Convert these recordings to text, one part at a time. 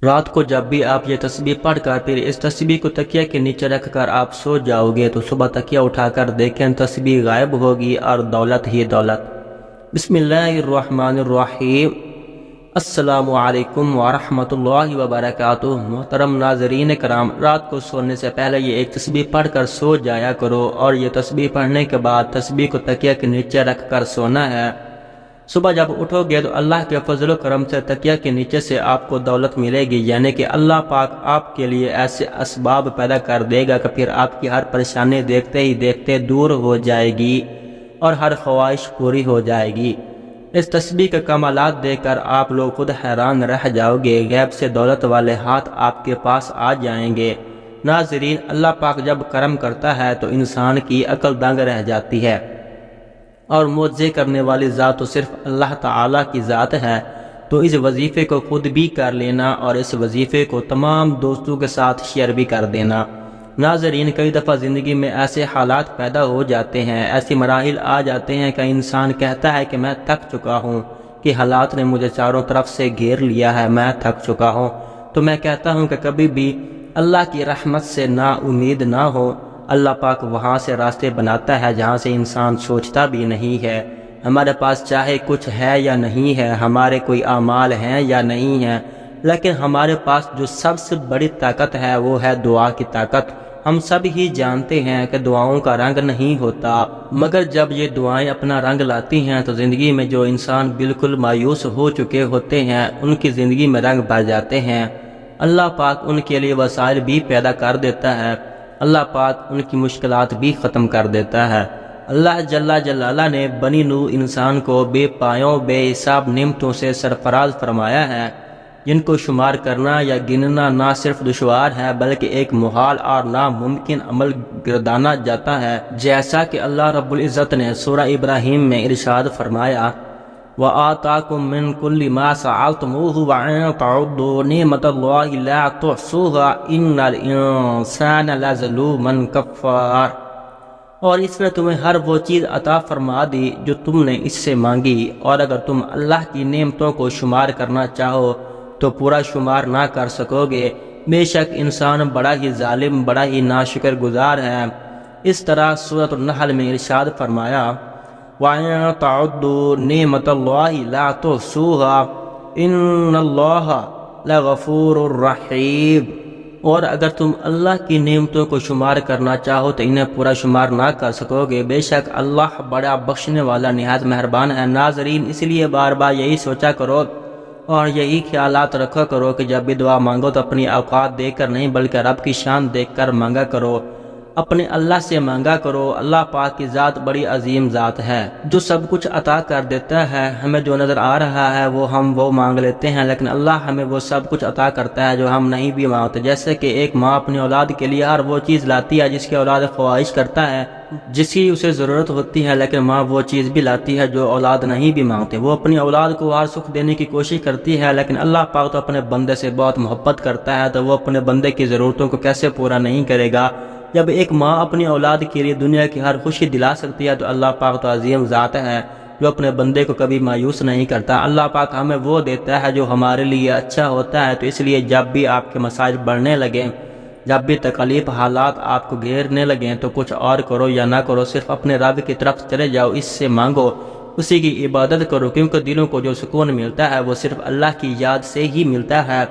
رات کو جب بھی آپ یہ تسبیح پڑھ کر پھر اس تسبیح کو تکیہ کے نیچے رکھ کر آپ سو جاؤ گے تو صبح تکیہ اٹھا کر دیکھیں تسبیح غائب ہوگی اور دولت ہی دولت۔ بسم اللہ الرحمن الرحیم۔ السلام علیکم ورحمۃ اللہ وبرکاتہ۔ محترم ناظرین کرام، رات کو سونے سے پہلے یہ ایک تسبیح پڑھ کر سو جایا کرو، اور یہ تسبیح پڑھنے کے بعد تسبیح کو تکیہ کے نیچے رکھ کر سونا ہے۔ صبح جب اٹھو گے تو اللہ کے فضل و کرم سے تکیہ کے نیچے سے آپ کو دولت ملے گی، یعنی کہ اللہ پاک آپ کے لیے ایسے اسباب پیدا کر دے گا کہ پھر آپ کی ہر پریشانی دیکھتے ہی دیکھتے دور ہو جائے گی اور ہر خواہش پوری ہو جائے گی۔ اس تسبیح کے کمالات دیکھ کر آپ لوگ خود حیران رہ جاؤ گے، غیب سے دولت والے ہاتھ آپ کے پاس آ جائیں گے۔ ناظرین، اللہ پاک جب کرم کرتا ہے تو انسان کی عقل دنگ رہ جاتی ہے، اور معجزے کرنے والی ذات تو صرف اللہ تعالیٰ کی ذات ہے۔ تو اس وظیفے کو خود بھی کر لینا اور اس وظیفے کو تمام دوستوں کے ساتھ شیئر بھی کر دینا۔ ناظرین، کئی دفعہ زندگی میں ایسے حالات پیدا ہو جاتے ہیں، ایسی مراحل آ جاتے ہیں کہ انسان کہتا ہے کہ میں تھک چکا ہوں، کہ حالات نے مجھے چاروں طرف سے گھیر لیا ہے، میں تھک چکا ہوں۔ تو میں کہتا ہوں کہ کبھی بھی اللہ کی رحمت سے نا امید نہ ہو۔ اللہ پاک وہاں سے راستے بناتا ہے جہاں سے انسان سوچتا بھی نہیں ہے۔ ہمارے پاس چاہے کچھ ہے یا نہیں ہے، ہمارے کوئی اعمال ہیں یا نہیں ہیں، لیکن ہمارے پاس جو سب سے بڑی طاقت ہے وہ ہے دعا کی طاقت۔ ہم سب ہی جانتے ہیں کہ دعاؤں کا رنگ نہیں ہوتا، مگر جب یہ دعائیں اپنا رنگ لاتی ہیں تو زندگی میں جو انسان بالکل مایوس ہو چکے ہوتے ہیں ان کی زندگی میں رنگ بھر جاتے ہیں۔ اللہ پاک ان کے لیے وسائل بھی پیدا کر دیتا ہے، اللہ پاک ان کی مشکلات بھی ختم کر دیتا ہے۔ اللہ جل جلالہ نے بنی نوح انسان کو بے پایوں بے حساب نعمتوں سے سرفراز فرمایا ہے، جن کو شمار کرنا یا گننا نہ صرف دشوار ہے بلکہ ایک محال اور ناممکن عمل گردانا جاتا ہے، جیسا کہ اللہ رب العزت نے سورہ ابراہیم میں ارشاد فرمایا وَآتَاكُم مِّن كُلِّ مَا سَأَلْتُمُوهُ وَإِن تَعُدُّوا نِعْمَتَ اللَّهِ لَا تُحْصُوهَا إِنَّ الْإِنسَانَ لَظَلُومٌ كَفَّارٌ۔ اور اس نے تمہیں ہر وہ چیز عطا فرما دی جو تم نے اس سے مانگی، اور اگر تم اللہ کی نعمتوں کو شمار کرنا چاہو تو پورا شمار نہ کر سکو گے۔ بے شک انسان بڑا ہی ظالم، بڑا ہی ناشکر گزار ہے۔ اس طرح سورۃ النحل میں ارشاد فرمایا وَإِن تَعُدُّوا نِعْمَتَ اللَّهِ لَا تُحْصُوهَا إِنَّ اللَّهَ لَغَفُورٌ رَحِيمٌ۔ اور اگر تم اللہ کی نعمتوں کو شمار کرنا چاہو تو انہیں پورا شمار نہ کر سکو گے، بے شک اللہ بڑا بخشنے والا نہایت مہربان ہے۔ ناظرین، اس لیے بار بار یہی سوچا کرو اور یہی خیالات رکھا کرو کہ جب بھی دعا مانگو تو اپنی اوقات دیکھ کر نہیں بلکہ رب کی شان دیکھ کر مانگا کرو، اپنے اللہ سے مانگا کرو۔ اللہ پاک کی ذات بڑی عظیم ذات ہے جو سب کچھ عطا کر دیتا ہے۔ ہمیں جو نظر آ رہا ہے ہم وہ مانگ لیتے ہیں، لیکن اللہ ہمیں وہ سب کچھ عطا کرتا ہے جو ہم نہیں بھی مانگتے۔ جیسے کہ ایک ماں اپنی اولاد کے لیے ہر وہ چیز لاتی ہے جس کی اولاد خواہش کرتا ہے، جس کی اسے ضرورت ہوتی ہے، لیکن ماں وہ چیز بھی لاتی ہے جو اولاد نہیں بھی مانگتے۔ وہ اپنی اولاد کو ہر سکھ دینے کی کوشش کرتی ہے، لیکن اللہ پاک تو اپنے بندے سے بہت محبت کرتا ہے، تو وہ اپنے بندے کی ضرورتوں کو کیسے پورا نہیں کرے گا۔ جب ایک ماں اپنی اولاد کے لیے دنیا کی ہر خوشی دلا سکتی ہے تو اللہ پاک تو عظیم ذات ہے جو اپنے بندے کو کبھی مایوس نہیں کرتا۔ اللہ پاک ہمیں وہ دیتا ہے جو ہمارے لیے اچھا ہوتا ہے۔ تو اس لیے جب بھی آپ کے مسائل بڑھنے لگیں، جب بھی تکلیف حالات آپ کو گھیرنے لگیں تو کچھ اور کرو یا نہ کرو، صرف اپنے رب کی طرف چلے جاؤ، اس سے مانگو، اسی کی عبادت کرو، کیونکہ دلوں کو جو سکون ملتا ہے وہ صرف اللہ کی یاد سے ہی ملتا ہے۔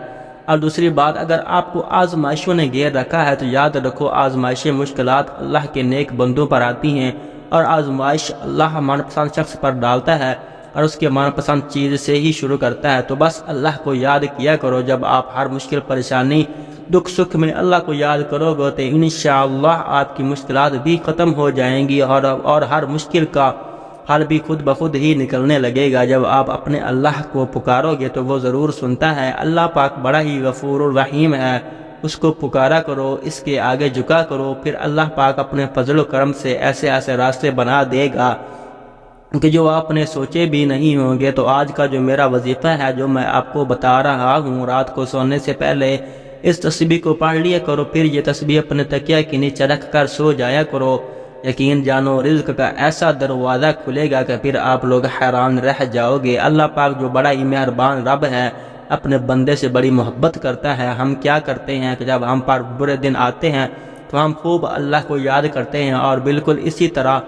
اور دوسری بات، اگر آپ کو آزمائشوں نے گھیر رکھا ہے تو یاد رکھو آزمائشیں مشکلات اللہ کے نیک بندوں پر آتی ہیں، اور آزمائش اللہ من پسند شخص پر ڈالتا ہے اور اس کے من پسند چیز سے ہی شروع کرتا ہے۔ تو بس اللہ کو یاد کیا کرو، جب آپ ہر مشکل پریشانی دکھ سکھ میں اللہ کو یاد کرو گے تو انشاءاللہ آپ کی مشکلات بھی ختم ہو جائیں گی، اور ہر مشکل کا حل بھی خود بخود ہی نکلنے لگے گا۔ جب آپ اپنے اللہ کو پکارو گے تو وہ ضرور سنتا ہے۔ اللہ پاک بڑا ہی غفور الرحیم ہے، اس کو پکارا کرو، اس کے آگے جھکا کرو، پھر اللہ پاک اپنے فضل و کرم سے ایسے ایسے راستے بنا دے گا کہ جو آپ نے سوچے بھی نہیں ہوں گے۔ تو آج کا جو میرا وظیفہ ہے جو میں آپ کو بتا رہا ہوں، رات کو سونے سے پہلے اس تسبیح کو پڑھ لیا کرو، پھر یہ تسبیح اپنے تکیہ کے نیچے رکھ کر سو جایا کرو۔ یقین جانو رزق کا ایسا دروازہ کھلے گا کہ پھر آپ لوگ حیران رہ جاؤ گے۔ اللہ پاک جو بڑا ہی مہربان رب ہے، اپنے بندے سے بڑی محبت کرتا ہے۔ ہم کیا کرتے ہیں کہ جب ہم پر برے دن آتے ہیں تو ہم خوب اللہ کو یاد کرتے ہیں، اور بالکل اسی طرح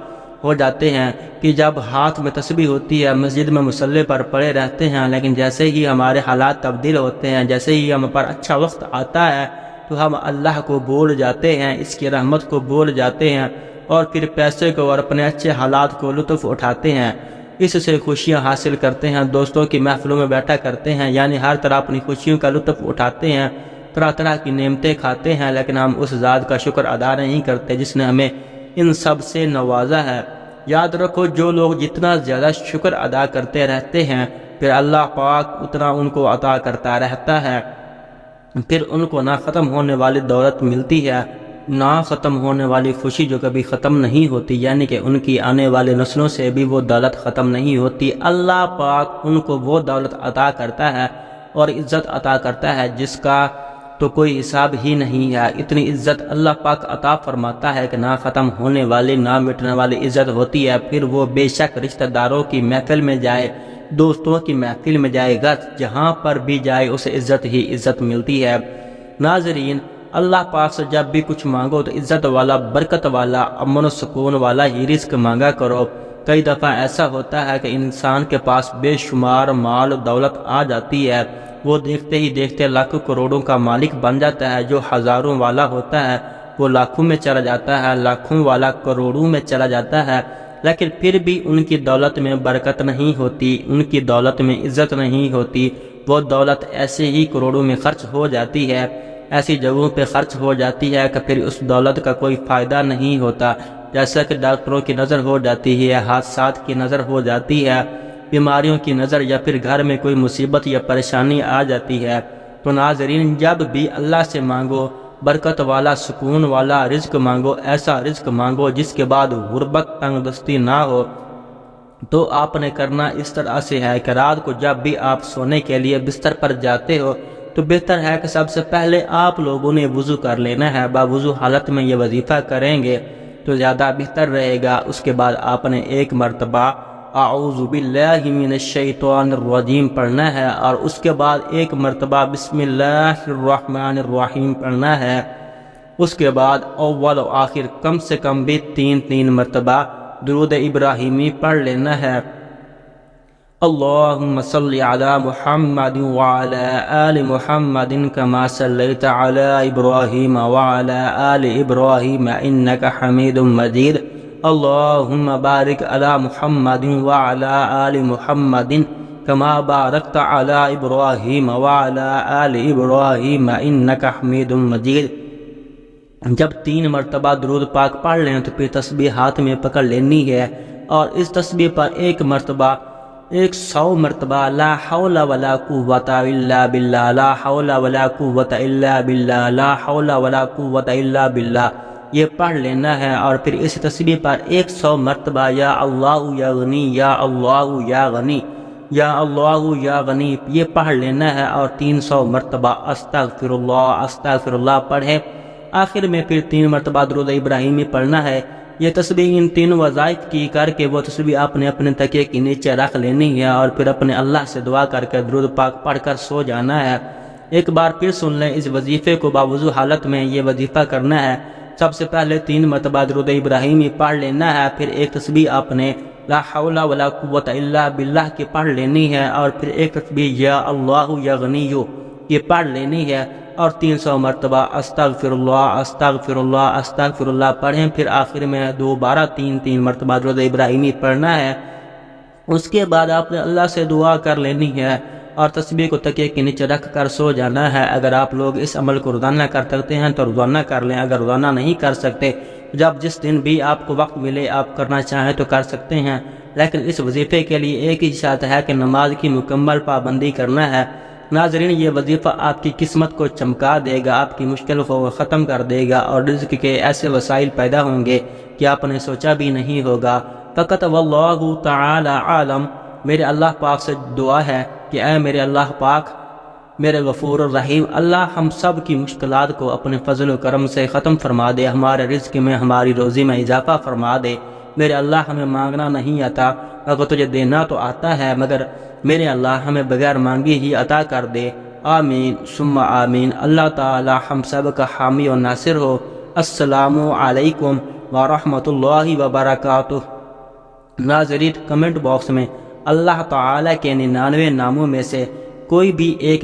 ہو جاتے ہیں کہ جب ہاتھ میں تسبیح ہوتی ہے، مسجد میں مصلی پر پڑے رہتے ہیں، لیکن جیسے ہی ہمارے حالات تبدیل ہوتے ہیں، جیسے ہی ہم پر اچھا وقت آتا ہے تو ہم اللہ کو بھول جاتے ہیں، اس کی رحمت کو بھول جاتے ہیں، اور پھر پیسے کو اور اپنے اچھے حالات کو لطف اٹھاتے ہیں، اس سے خوشیاں حاصل کرتے ہیں، دوستوں کی محفلوں میں بیٹھا کرتے ہیں، یعنی ہر طرح اپنی خوشیوں کا لطف اٹھاتے ہیں، طرح طرح کی نعمتیں کھاتے ہیں، لیکن ہم اس ذات کا شکر ادا نہیں کرتے جس نے ہمیں ان سب سے نوازا ہے۔ یاد رکھو، جو لوگ جتنا زیادہ شکر ادا کرتے رہتے ہیں، پھر اللہ پاک اتنا ان کو عطا کرتا رہتا ہے، پھر ان کو نہ ختم ہونے والی دولت ملتی ہے، نہ ختم ہونے والی خوشی جو کبھی ختم نہیں ہوتی، یعنی کہ ان کی آنے والی نسلوں سے بھی وہ دولت ختم نہیں ہوتی۔ اللہ پاک ان کو وہ دولت عطا کرتا ہے اور عزت عطا کرتا ہے جس کا تو کوئی حساب ہی نہیں ہے۔ اتنی عزت اللہ پاک عطا فرماتا ہے کہ نہ ختم ہونے والی، نہ مٹنے والی عزت ہوتی ہے۔ پھر وہ بے شک رشتہ داروں کی محفل میں جائے، دوستوں کی محفل میں جائے گا، جہاں پر بھی جائے اسے عزت ہی عزت ملتی ہے۔ ناظرین، اللہ پاک سے جب بھی کچھ مانگو تو عزت والا، برکت والا، امن و سکون والا ہی رزق مانگا کرو۔ کئی دفعہ ایسا ہوتا ہے کہ انسان کے پاس بے شمار مال و دولت آ جاتی ہے، وہ دیکھتے ہی دیکھتے لاکھوں کروڑوں کا مالک بن جاتا ہے۔ جو ہزاروں والا ہوتا ہے وہ لاکھوں میں چلا جاتا ہے، لاکھوں والا کروڑوں میں چلا جاتا ہے، لیکن پھر بھی ان کی دولت میں برکت نہیں ہوتی، ان کی دولت میں عزت نہیں ہوتی۔ وہ دولت ایسے ہی کروڑوں میں خرچ ہو جاتی ہے، ایسی جگہوں پہ خرچ ہو جاتی ہے کہ پھر اس دولت کا کوئی فائدہ نہیں ہوتا، جیسا کہ ڈاکٹروں کی نظر ہو جاتی ہے، حادثات کی نظر ہو جاتی ہے، بیماریوں کی نظر، یا پھر گھر میں کوئی مصیبت یا پریشانی آ جاتی ہے۔ تو ناظرین، جب بھی اللہ سے مانگو، برکت والا، سکون والا رزق مانگو، ایسا رزق مانگو جس کے بعد غربت، تنگ دستی نہ ہو۔ تو آپ نے کرنا اس طرح سے ہے کہ رات کو جب بھی آپ سونے کے لیے بستر پر جاتے ہو تو بہتر ہے کہ سب سے پہلے آپ لوگوں نے وضو کر لینا ہے۔ باوضو حالت میں یہ وظیفہ کریں گے تو زیادہ بہتر رہے گا۔ اس کے بعد آپ نے ایک مرتبہ اعوذ باللہ من الشیطان الرجیم پڑھنا ہے، اور اس کے بعد ایک مرتبہ بسم اللہ الرحمن الرحیم پڑھنا ہے۔ اس کے بعد اول و آخر کم سے کم بھی تین مرتبہ درود ابراہیمی پڑھ لینا ہے۔ اللہم صلی علی محمد وعلی آل محمد کما صلیت علی ابراہیم وعلی آل ابراہیم انک حمید مجید۔ اللہم بارک علی محمد وعلی آل محمد کما بارکت علی ابراہیم وعلی آل ابراہیم انک حمید مجید۔ جب 3 مرتبہ درود پاک پڑھ لیں تو پھر تسبیح ہاتھ میں پکڑ لینی ہے، اور اس تسبیح پر 100 مرتبہ لا حول ولا قوت الا باللہ، لا حول ولا قوت الا باللہ، لا حول ولا قوت الا باللہ یہ پڑھ لینا ہے۔ اور پھر اس تسبیح پر 100 مرتبہ یا اللہ یا غنی، یا اللہ یا غنی، یا اللہ یا غنی یہ پڑھ لینا ہے، اور 300 مرتبہ استغفر اللہ پڑھیں۔ آخر میں پھر 3 مرتبہ درود ابراہیمی پڑھنا ہے۔ یہ تسبیح ان 3 وظائف کی کر کے وہ تسبیح آپ نے اپنے تکیے کے نیچے رکھ لینی ہے، اور پھر اپنے اللہ سے دعا کر کے درود پاک پڑھ کر سو جانا ہے۔ ایک بار پھر سن لیں، اس وظیفے کو باوضو حالت میں یہ وظیفہ کرنا ہے۔ سب سے پہلے 3 مرتبہ درود ابراہیمی پڑھ لینا ہے، پھر ایک تسبیح آپ نے لا حول ولا قوت الا باللہ کی پڑھ لینی ہے، اور پھر ایک تسبیح یا اللہ یا غنیو یہ پڑھ لینی ہے، اور 300 مرتبہ استغفر اللہ پڑھیں۔ پھر آخر میں دوبارہ 3 مرتبہ درود ابراہیمی پڑھنا ہے۔ اس کے بعد آپ نے اللہ سے دعا کر لینی ہے، اور تسبیح کو تکیے کے نیچے رکھ کر سو جانا ہے۔ اگر آپ لوگ اس عمل کو روزانہ کر سکتے ہیں تو روزانہ کر لیں، اگر روزانہ نہیں کر سکتے، جس دن بھی آپ کو وقت ملے آپ کرنا چاہیں تو کر سکتے ہیں، لیکن اس وظیفے کے لیے ایک ہی شرط ہے کہ نماز کی مکمل پابندی کرنا ہے۔ ناظرین، یہ وظیفہ آپ کی قسمت کو چمکا دے گا، آپ کی مشکل کو ختم کر دے گا، اور رزق کے ایسے وسائل پیدا ہوں گے کہ آپ نے سوچا بھی نہیں ہوگا۔ فقط واللہ تعالی عالم، میرے اللہ پاک سے دعا ہے کہ اے میرے اللہ پاک، میرے غفور الرحیم، اللہ ہم سب کی مشکلات کو اپنے فضل و کرم سے ختم فرما دے، ہمارے رزق میں، ہماری روزی میں اضافہ فرما دے۔ میرے اللہ، ہمیں مانگنا نہیں آتا، اگر تجھے دینا تو آتا ہے، مگر میرے اللہ ہمیں بغیر مانگے ہی عطا کر دے، آمین ثم آمین۔ اللہ تعالی ہم سب کا حامی و ناصر ہو۔ السلام علیکم ورحمۃ اللہ وبرکاتہ۔ ناظرین، کمنٹ باکس میں اللہ تعالی کے 99 ناموں میں سے کوئی بھی ایک